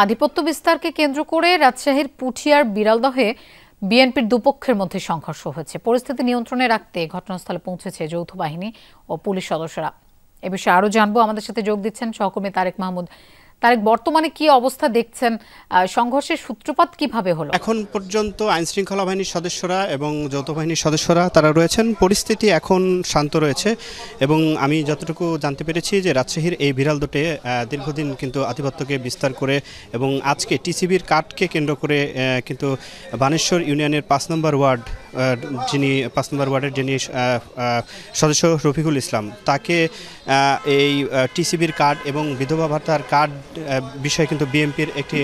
আধিপত্য বিস্তারকে কেন্দ্র করে রাজশাহীর পুঠিয়ার বিড়ালদহে বিএনপির দুপক্ষের মধ্যে সংঘর্ষ হয়েছে। পরিস্থিতি নিয়ন্ত্রণে রাখতে ঘটনাস্থলে পৌঁছেছে যৌথ বাহিনী ও পুলিশ সদস্যরা। এ বিষয়ে আরো জানবো, আমাদের সাথে যোগ দিচ্ছেন সহকর্মী তারেক মাহমুদ। তারেক, বর্তমানে কি অবস্থা দেখছেন? সংঘর্ষের সূত্রপাত কিভাবে হলো? এখন পর্যন্ত আইন শৃঙ্খলা বাহিনীর সদস্যরা এবং যৌথ বাহিনীর সদস্যরা তারা রয়েছেন। পরিস্থিতি এখন শান্ত রয়েছে এবং আমি যতটুকু জানতে পেরেছি যে রাজশাহীর এই বিড়াল দুটে দীর্ঘদিন কিন্তু আধিপত্যকে বিস্তার করে এবং আজকে টিসিবির কার্ডকে কেন্দ্র করে কিন্তু বানেশ্বর ইউনিয়নের ৫ নম্বর ওয়ার্ডের যিনি সদস্য রফিকুল ইসলাম, তাকে এই টিসিবির কার্ড এবং বিধবা ভাতার কার্ড বিষয়ে কিন্তু বিএনপির একটি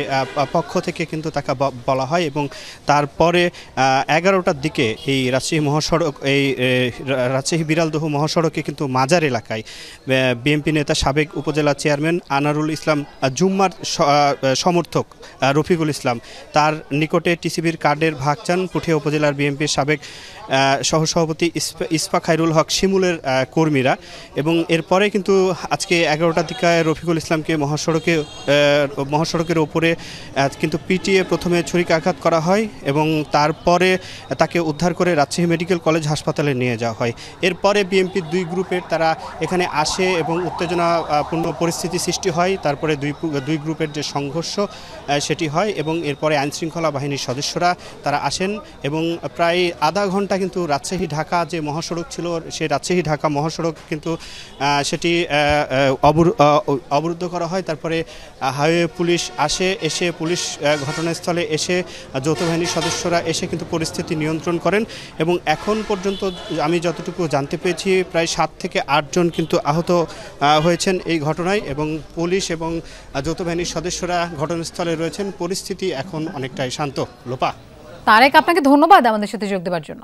পক্ষ থেকে কিন্তু তাকে বলা হয় এবং তারপরে ১১টার দিকে এই রাজশাহী বিড়ালদহ মহাসড়কে কিন্তু মাজার এলাকায় বিএনপি নেতা সাবেক উপজেলা চেয়ারম্যান আনারুল ইসলাম জুম্মার সমর্থক রফিকুল ইসলাম তার নিকটে টিসিবির কার্ডের ভাগ চান পুঠিয়া উপজেলার বিএনপির সাবেক সহসভাপতি ইসফা খায়রুল হক শিমুলের কর্মীরা। এবং এরপরে কিন্তু আজকে ১১টার দিকে রফিকুল ইসলামকে মহাসড়কের ওপরে কিন্তু পিটিয়ে প্রথমে ছুরিকাঘাত করা হয় এবং তারপরে তাকে উদ্ধার করে রাজশাহী মেডিকেল কলেজ হাসপাতালে নিয়ে যাওয়া হয়। এরপরে বিএনপির দুই গ্রুপের তারা এখানে আসে এবং উত্তেজনাপূর্ণ পরিস্থিতি সৃষ্টি হয়। তারপরে দুই গ্রুপের যে সংঘর্ষ সেটি হয় এবং এরপরে আইনশৃঙ্খলা বাহিনীর সদস্যরা তারা আসেন এবং প্রায় আধা ঘন্টা কিন্তু রাজশাহী ঢাকা যে মহাসড়ক ছিল সেই রাজশাহী ঢাকা মহাসড়ক কিন্তু সেটি অবরুদ্ধ করা হয়। তারপরে হাইওয়ে পুলিশ এসে পুলিশ ঘটনাস্থলে এসে যৌথ বাহিনীর সদস্যরা এসে কিন্তু পরিস্থিতি নিয়ন্ত্রণ করেন এবং এখন পর্যন্ত আমি যতটুকু জানতে পেরেছি প্রায় ৭ থেকে ৮ জন কিন্তু আহত হয়েছেন এই ঘটনায় এবং পুলিশ এবং যৌথ বাহিনীর সদস্যরা ঘটনাস্থলে রয়েছেন। পরিস্থিতি এখন অনেকটাই শান্ত। লোপা। তারেক, আপনাকে ধন্যবাদ আমাদের সাথে যোগ দেওয়ার জন্য।